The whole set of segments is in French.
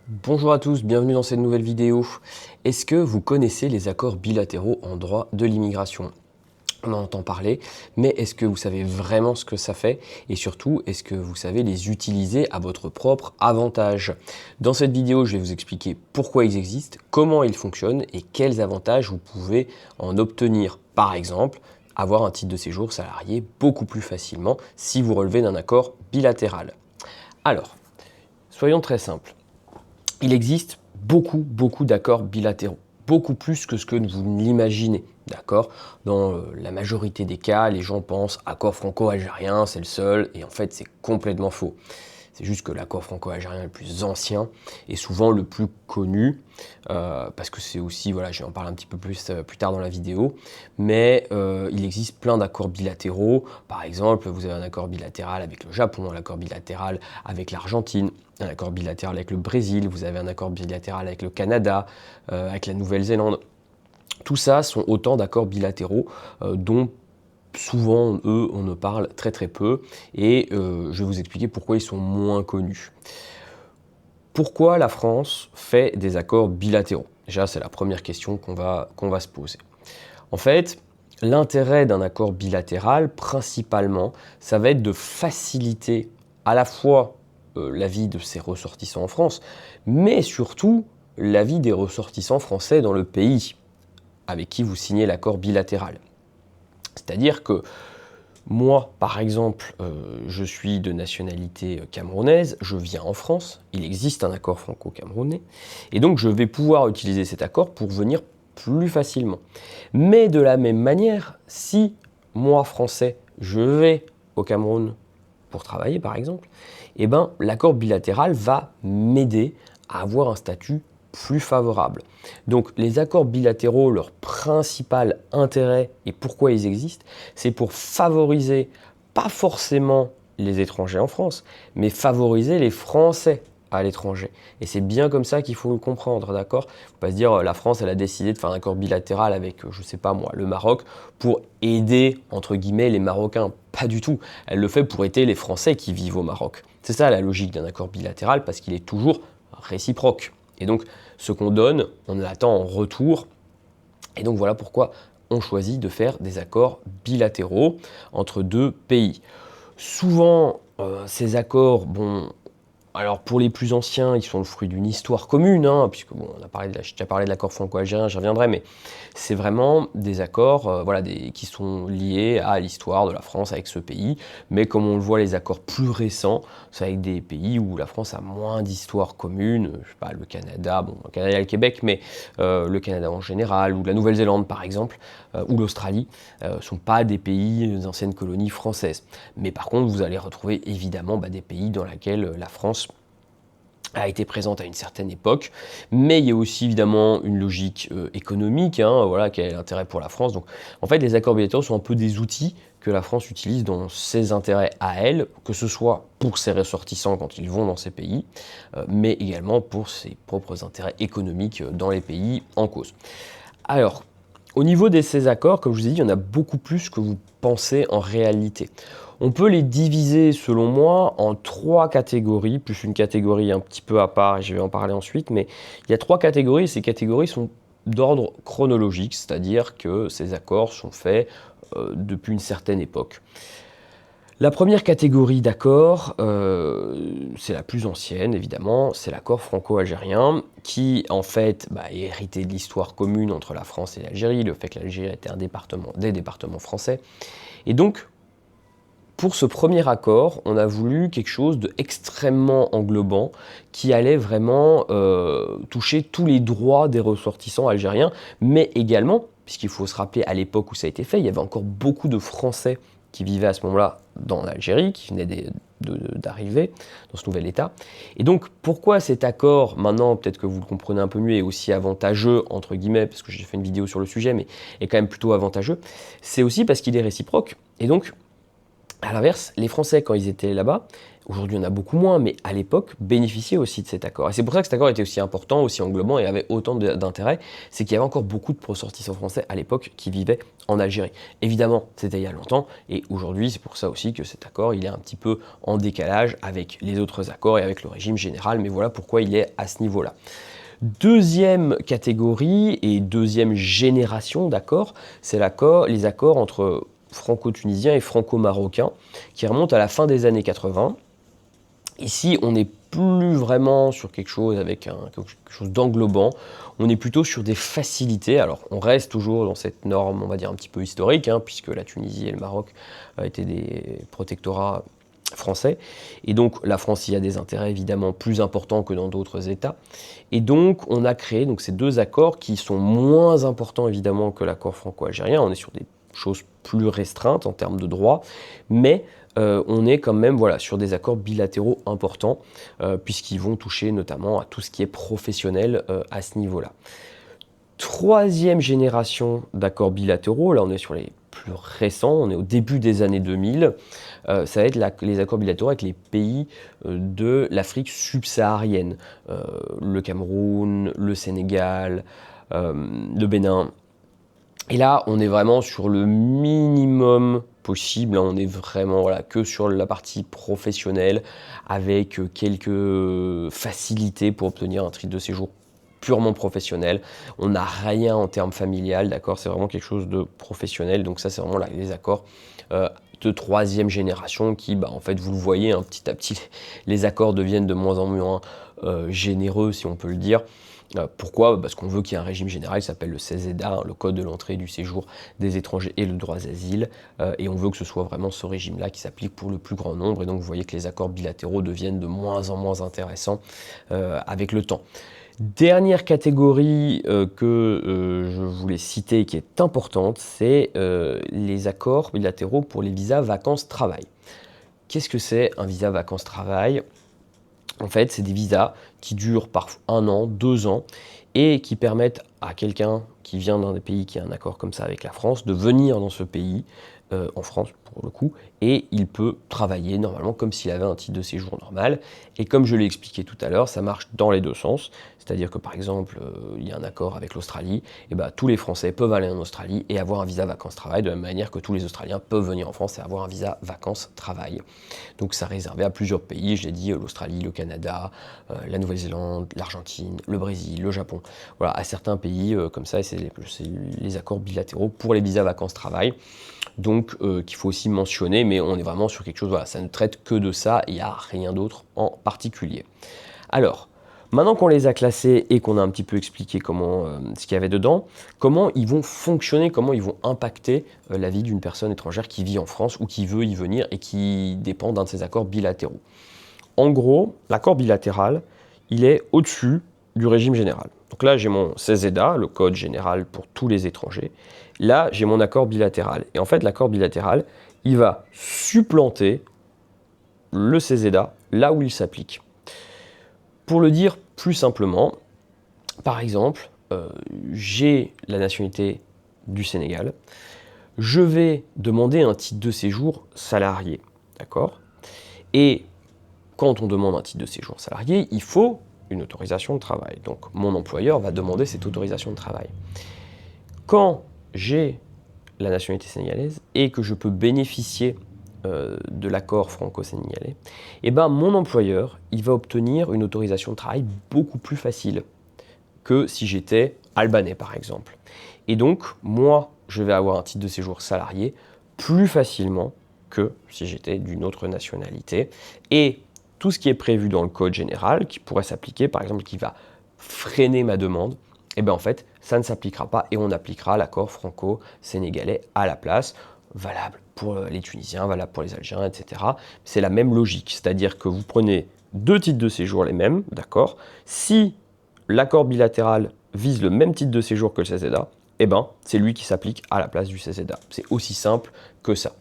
Bonjour à tous, bienvenue dans cette nouvelle vidéo. Est-ce que vous connaissez les accords bilatéraux en droit de l'immigration? On en entend parler, mais est-ce que vous savez vraiment ce que ça fait? Et surtout, est-ce que vous savez les utiliser à votre propre avantage? Dans cette vidéo, je vais vous expliquer pourquoi ils existent, comment ils fonctionnent et quels avantages vous pouvez en obtenir. Par exemple, avoir un titre de séjour salarié beaucoup plus facilement si vous relevez d'un accord bilatéral. Alors, soyons très simples. Il existe beaucoup d'accords bilatéraux, beaucoup plus que ce que vous ne l'imaginez, d'accord? Dans la majorité des cas, les gens pensent accord franco-algérien, c'est le seul, et en fait c'est complètement faux. C'est juste que l'accord franco-algérien est le plus ancien et souvent le plus connu, parce que c'est aussi, voilà, je vais en parler un petit peu plus tard dans la vidéo, mais il existe plein d'accords bilatéraux. Par exemple, vous avez un accord bilatéral avec le Japon, un accord bilatéral avec l'Argentine, un accord bilatéral avec le Brésil, vous avez un accord bilatéral avec le Canada, avec la Nouvelle-Zélande. Tout ça sont autant d'accords bilatéraux dont souvent, eux, on ne parle très peu, et je vais vous expliquer pourquoi ils sont moins connus. Pourquoi la France fait des accords bilatéraux? Déjà, c'est la première question qu'on va se poser. En fait, l'intérêt d'un accord bilatéral, principalement, ça va être de faciliter à la fois la vie de ses ressortissants en France, mais surtout la vie des ressortissants français dans le pays avec qui vous signez l'accord bilatéral. C'est-à-dire que moi, par exemple, je suis de nationalité camerounaise, je viens en France, il existe un accord franco-camerounais, et donc je vais pouvoir utiliser cet accord pour venir plus facilement. Mais de la même manière, si moi, français, je vais au Cameroun pour travailler, par exemple, eh ben, l'accord bilatéral va m'aider à avoir un statut plus favorable. Donc les accords bilatéraux, leur principal intérêt et pourquoi ils existent, c'est pour favoriser pas forcément les étrangers en France, mais favoriser les Français à l'étranger. Et c'est bien comme ça qu'il faut le comprendre, d'accord? Il ne faut pas se dire la France, elle a décidé de faire un accord bilatéral avec, je sais pas moi, le Maroc pour aider, entre guillemets, les Marocains. Pas du tout. Elle le fait pour aider les Français qui vivent au Maroc. C'est ça la logique d'un accord bilatéral, parce qu'il est toujours réciproque. Et donc, ce qu'on donne, on l'attend en retour. Et donc, voilà pourquoi on choisit de faire des accords bilatéraux entre deux pays. Souvent, ces accords, bon, alors pour les plus anciens, ils sont le fruit d'une histoire commune, hein, puisque bon, j'ai déjà parlé de l'accord franco-algérien, j'y reviendrai, mais c'est vraiment des accords voilà, qui sont liés à l'histoire de la France avec ce pays. Mais comme on le voit, les accords plus récents, c'est avec des pays où la France a moins d'histoire commune, je sais pas, le Canada, bon, le Canada et le Québec, mais le Canada en général, ou la Nouvelle-Zélande par exemple, ou l'Australie, ne sont pas des pays d'anciennes colonies françaises. Mais par contre, vous allez retrouver évidemment des pays dans lesquels la France a été présente à une certaine époque, mais il y a aussi évidemment une logique économique, hein, voilà, quel est l'intérêt pour la France. Donc en fait, les accords bilatéraux sont un peu des outils que la France utilise dans ses intérêts à elle, que ce soit pour ses ressortissants quand ils vont dans ces pays, mais également pour ses propres intérêts économiques dans les pays en cause. Alors, au niveau de ces accords, comme je vous ai dit, il y en a beaucoup plus que vous pensez en réalité. On peut les diviser, selon moi, en trois catégories, plus une catégorie un petit peu à part, et je vais en parler ensuite, mais il y a trois catégories, et ces catégories sont d'ordre chronologique, c'est-à-dire que ces accords sont faits depuis une certaine époque. La première catégorie d'accords, c'est la plus ancienne évidemment, c'est l'accord franco-algérien qui en fait est hérité de l'histoire commune entre la France et l'Algérie, le fait que l'Algérie était des départements français. Et donc, pour ce premier accord, on a voulu quelque chose d'extrêmement englobant qui allait vraiment toucher tous les droits des ressortissants algériens, mais également, puisqu'il faut se rappeler à l'époque où ça a été fait, il y avait encore beaucoup de Français qui vivaient à ce moment-là dans l'Algérie, qui venaient d'arriver dans ce nouvel État. Et donc, pourquoi cet accord, maintenant, peut-être que vous le comprenez un peu mieux, est aussi avantageux, entre guillemets, parce que j'ai fait une vidéo sur le sujet, mais est quand même plutôt avantageux, c'est aussi parce qu'il est réciproque. Et donc, À l'inverse, les Français, quand ils étaient là-bas, aujourd'hui on a beaucoup moins, mais à l'époque, bénéficiaient aussi de cet accord. Et c'est pour ça que cet accord était aussi important, aussi englobant et avait autant d'intérêt, c'est qu'il y avait encore beaucoup de ressortissants français à l'époque qui vivaient en Algérie. Évidemment, c'était il y a longtemps, et aujourd'hui, c'est pour ça aussi que cet accord, il est un petit peu en décalage avec les autres accords et avec le régime général, mais voilà pourquoi il est à ce niveau-là. Deuxième catégorie et deuxième génération d'accords, c'est les accords entre franco-tunisiens et franco-marocains qui remontent à la fin des années 80. Ici, on n'est plus vraiment sur quelque chose avec quelque chose d'englobant, on est plutôt sur des facilités. Alors, on reste toujours dans cette norme, on va dire un petit peu historique, puisque la Tunisie et le Maroc étaient des protectorats français. Et donc, la France y a des intérêts évidemment plus importants que dans d'autres États. Et donc, on a créé donc, ces deux accords qui sont moins importants évidemment que l'accord franco-algérien. On est sur des choses plus restreintes en termes de droit, mais on est quand même voilà, sur des accords bilatéraux importants, puisqu'ils vont toucher notamment à tout ce qui est professionnel à ce niveau-là. Troisième génération d'accords bilatéraux, là on est sur les plus récents, on est au début des années 2000, ça va être les accords bilatéraux avec les pays de l'Afrique subsaharienne, le Cameroun, le Sénégal, le Bénin. Et là, on est vraiment sur le minimum possible, on est vraiment voilà, que sur la partie professionnelle, avec quelques facilités pour obtenir un titre de séjour purement professionnel. On n'a rien en termes familial, d'accord, c'est vraiment quelque chose de professionnel. Donc ça, c'est vraiment là, les accords de troisième génération qui, en fait, vous le voyez, petit à petit, les accords deviennent de moins en moins généreux, si on peut le dire. Pourquoi? Parce qu'on veut qu'il y ait un régime général qui s'appelle le CESEDA, le Code de l'entrée et du séjour des étrangers et le droit d'asile, et on veut que ce soit vraiment ce régime-là qui s'applique pour le plus grand nombre, et donc vous voyez que les accords bilatéraux deviennent de moins en moins intéressants avec le temps. Dernière catégorie que je voulais citer et qui est importante, c'est les accords bilatéraux pour les visas vacances-travail. Qu'est-ce que c'est un visa vacances-travail? En fait, c'est des visas qui durent parfois 1 an, 2 ans, et qui permettent à quelqu'un qui vient d'un des pays qui a un accord comme ça avec la France, de venir dans ce pays, en France pour le coup, et il peut travailler normalement comme s'il avait un titre de séjour normal. Et comme je l'ai expliqué tout à l'heure, ça marche dans les deux sens. C'est-à-dire que par exemple, il y a un accord avec l'Australie, et tous les Français peuvent aller en Australie et avoir un visa vacances-travail, de la même manière que tous les Australiens peuvent venir en France et avoir un visa vacances-travail. Donc ça réservé à plusieurs pays, je l'ai dit, l'Australie, le Canada, la Nouvelle-Zélande, l'Argentine, le Brésil, le Japon. Voilà, à certains pays comme ça, et c'est les accords bilatéraux pour les visas vacances-travail. Donc qu'il faut aussi mentionner, mais on est vraiment sur quelque chose, voilà, ça ne traite que de ça, il n'y a rien d'autre en particulier. Alors, maintenant qu'on les a classés et qu'on a un petit peu expliqué ce qu'il y avait dedans, comment ils vont fonctionner, comment ils vont impacter la vie d'une personne étrangère qui vit en France ou qui veut y venir et qui dépend d'un de ces accords bilatéraux. En gros, l'accord bilatéral, il est au-dessus du régime général. Donc là, j'ai mon CESEDA, le code général pour tous les étrangers. Là, j'ai mon accord bilatéral. Et en fait, l'accord bilatéral, il va supplanter le CESEDA là où il s'applique. Pour le dire plus simplement, par exemple, j'ai la nationalité du Sénégal. Je vais demander un titre de séjour salarié, d'accord? Et quand on demande un titre de séjour salarié, il faut une autorisation de travail. Donc mon employeur va demander cette autorisation de travail. Quand j'ai la nationalité sénégalaise et que je peux bénéficier de l'accord franco-sénégalais, mon employeur, il va obtenir une autorisation de travail beaucoup plus facile que si j'étais albanais par exemple. Et donc, moi, je vais avoir un titre de séjour salarié plus facilement que si j'étais d'une autre nationalité. Et tout ce qui est prévu dans le code général, qui pourrait s'appliquer, par exemple, qui va freiner ma demande, en fait, ça ne s'appliquera pas et on appliquera l'accord franco-sénégalais à la place, valable pour les Tunisiens, valable pour les Algériens, etc. C'est la même logique, c'est-à-dire que vous prenez 2 titres de séjour les mêmes, d'accord? Si l'accord bilatéral vise le même titre de séjour que le CESEDA, c'est lui qui s'applique à la place du CESEDA. C'est aussi simple que ça.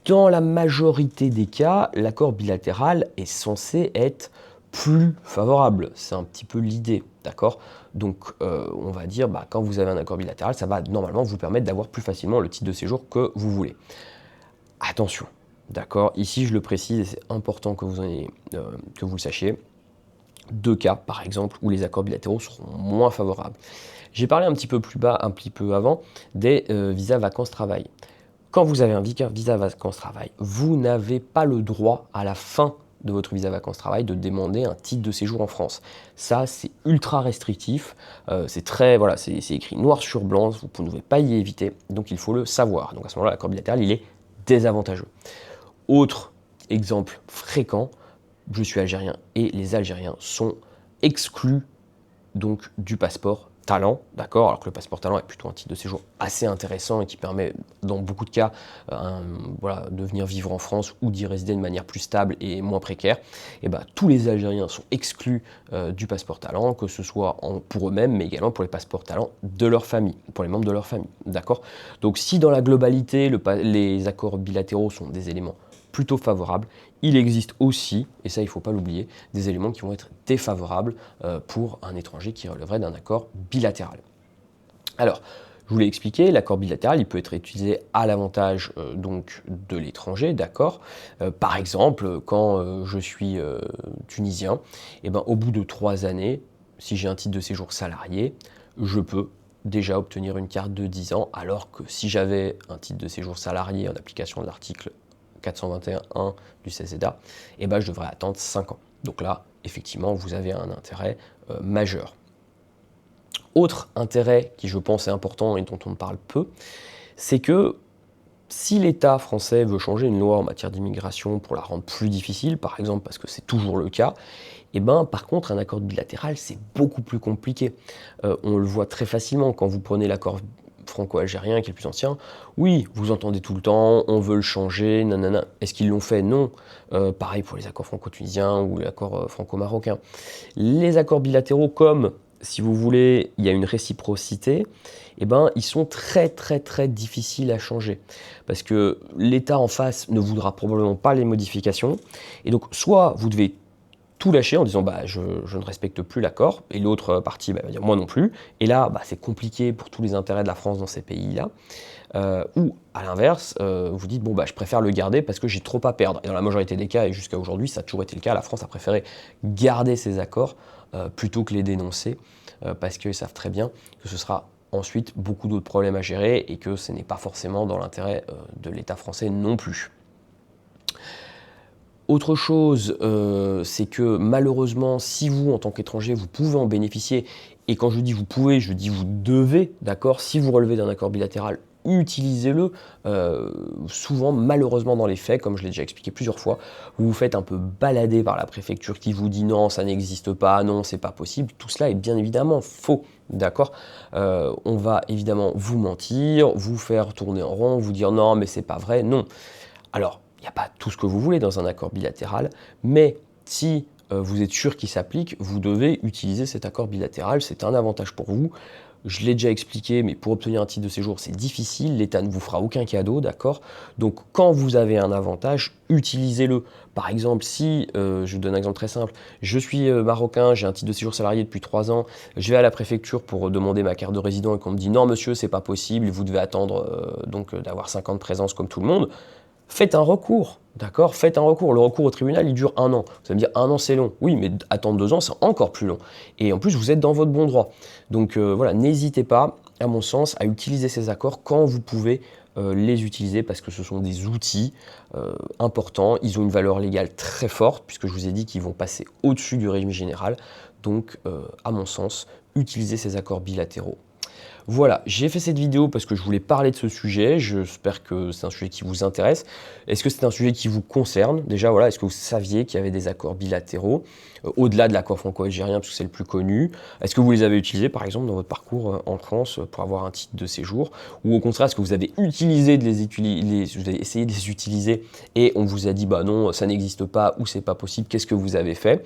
Dans la majorité des cas, l'accord bilatéral est censé être plus favorable. C'est un petit peu l'idée, d'accord? Donc, on va dire, quand vous avez un accord bilatéral, ça va normalement vous permettre d'avoir plus facilement le titre de séjour que vous voulez. Attention, D'accord? Ici, je le précise et c'est important que que vous le sachiez. 2 cas, par exemple, où les accords bilatéraux seront moins favorables. J'ai parlé un petit peu plus bas, un petit peu avant, des visas vacances-travail. Quand vous avez un visa vacances-travail, vous n'avez pas le droit à la fin de votre visa vacances-travail de demander un titre de séjour en France. Ça, c'est ultra restrictif. C'est très, voilà, c'est écrit noir sur blanc. Vous ne pouvez pas y éviter. Donc, il faut le savoir. Donc, à ce moment-là, l'accord bilatéral, il est désavantageux. Autre exemple fréquent, je suis algérien et les Algériens sont exclus donc du passeport talent, d'accord? Alors que le passeport talent est plutôt un titre de séjour assez intéressant et qui permet, dans beaucoup de cas, voilà, de venir vivre en France ou d'y résider de manière plus stable et moins précaire. Et ben, tous les Algériens sont exclus du passeport talent, que ce soit pour eux-mêmes, mais également pour les passeports talent de leur famille, pour les membres de leur famille, d'accord? Donc si dans la globalité, les accords bilatéraux sont des éléments plutôt favorables, il existe aussi, et ça il ne faut pas l'oublier, des éléments qui vont être défavorables pour un étranger qui relèverait d'un accord bilatéral. Alors, je vous l'ai expliqué, l'accord bilatéral, il peut être utilisé à l'avantage donc de l'étranger, d'accord. Par exemple, quand je suis tunisien, et ben, au bout de 3 années, si j'ai un titre de séjour salarié, je peux déjà obtenir une carte de 10 ans, alors que si j'avais un titre de séjour salarié en application de l'article 421.1 du CESEDA, et ben, je devrais attendre 5 ans. Donc là, effectivement, vous avez un intérêt majeur. Autre intérêt qui, je pense, est important et dont on ne parle peu, c'est que si l'État français veut changer une loi en matière d'immigration pour la rendre plus difficile, par exemple parce que c'est toujours le cas, et ben, par contre, un accord bilatéral, c'est beaucoup plus compliqué. On le voit très facilement quand vous prenez l'accord franco-algérien, qui est le plus ancien. Oui, vous entendez tout le temps, on veut le changer, nanana. Est-ce qu'ils l'ont fait? Non. Pareil pour les accords franco-tunisiens ou l'accord franco-marocain. Les accords bilatéraux, comme, si vous voulez, il y a une réciprocité, eh ben, ils sont très très très difficiles à changer. Parce que l'État en face ne voudra probablement pas les modifications. Et donc, soit vous devez tout lâcher en disant bah, je ne respecte plus l'accord, et l'autre partie va dire moi non plus. Et là, bah, c'est compliqué pour tous les intérêts de la France dans ces pays-là. Ou à l'inverse, vous dites bon bah je préfère le garder parce que j'ai trop à perdre. Et dans la majorité des cas, et jusqu'à aujourd'hui, ça a toujours été le cas, la France a préféré garder ses accords plutôt que les dénoncer, parce qu'ils savent très bien que ce sera ensuite beaucoup d'autres problèmes à gérer et que ce n'est pas forcément dans l'intérêt de l'État français non plus. Autre chose, c'est que malheureusement, si vous, en tant qu'étranger, vous pouvez en bénéficier, et quand je dis vous pouvez, je dis vous devez, d'accord? Si vous relevez d'un accord bilatéral, utilisez-le. Souvent, malheureusement, dans les faits, comme je l'ai déjà expliqué plusieurs fois, vous vous faites un peu balader par la préfecture qui vous dit non, ça n'existe pas, non, c'est pas possible. Tout cela est bien évidemment faux, d'accord? On va évidemment vous mentir, vous faire tourner en rond, vous dire non, mais c'est pas vrai, non. Alors, il n'y a pas tout ce que vous voulez dans un accord bilatéral, mais si vous êtes sûr qu'il s'applique, vous devez utiliser cet accord bilatéral, c'est un avantage pour vous. Je l'ai déjà expliqué, mais pour obtenir un titre de séjour, c'est difficile, l'État ne vous fera aucun cadeau, d'accord? Donc quand vous avez un avantage, utilisez-le. Par exemple, si, je vous donne un exemple très simple, je suis marocain, j'ai un titre de séjour salarié depuis 3 ans, je vais à la préfecture pour demander ma carte de résident et qu'on me dit non monsieur, c'est pas possible, vous devez attendre d'avoir 5 ans de présence comme tout le monde. Faites un recours, d'accord? Faites un recours. Le recours au tribunal, il dure 1 an. Vous allez me dire, 1 an, c'est long. Oui, mais attendre 2 ans, c'est encore plus long. Et en plus, vous êtes dans votre bon droit. Donc voilà, n'hésitez pas, à mon sens, à utiliser ces accords quand vous pouvez les utiliser, parce que ce sont des outils importants. Ils ont une valeur légale très forte, puisque je vous ai dit qu'ils vont passer au-dessus du régime général. Donc, à mon sens, utilisez ces accords bilatéraux. Voilà, j'ai fait cette vidéo parce que je voulais parler de ce sujet. J'espère que c'est un sujet qui vous intéresse. Est-ce que c'est un sujet qui vous concerne? Déjà, voilà, est-ce que vous saviez qu'il y avait des accords bilatéraux au-delà de l'accord franco-algérien, parce que c'est le plus connu? Est-ce que vous les avez utilisés, par exemple, dans votre parcours en France pour avoir un titre de séjour? Ou au contraire, est-ce que vous avez utilisé vous avez essayé de les utiliser et on vous a dit bah non, ça n'existe pas ou c'est pas possible? Qu'est-ce que vous avez fait?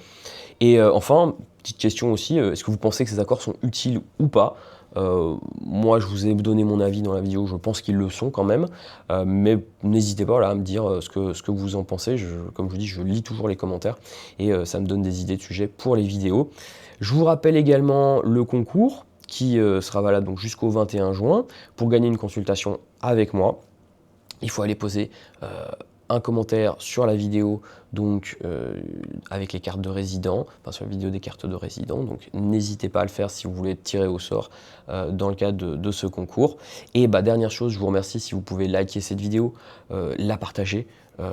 Et enfin, petite question aussi, est-ce que vous pensez que ces accords sont utiles ou pas? Moi, je vous ai donné mon avis dans la vidéo, je pense qu'ils le sont quand même, mais n'hésitez pas, voilà, à me dire ce que vous en pensez. Comme je vous dis, je lis toujours les commentaires et ça me donne des idées de sujets pour les vidéos. Je vous rappelle également le concours qui sera valable donc jusqu'au 21 juin. Pour gagner une consultation avec moi, il faut aller poser un commentaire sur la vidéo, donc avec les cartes de résident, enfin sur la vidéo des cartes de résident. Donc n'hésitez pas à le faire si vous voulez être tiré au sort dans le cadre de ce concours. Et dernière chose, je vous remercie si vous pouvez liker cette vidéo, la partager,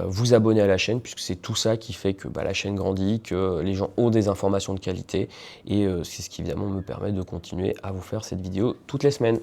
vous abonner à la chaîne, puisque c'est tout ça qui fait que la chaîne grandit, que les gens ont des informations de qualité, et c'est ce qui évidemment me permet de continuer à vous faire cette vidéo toutes les semaines.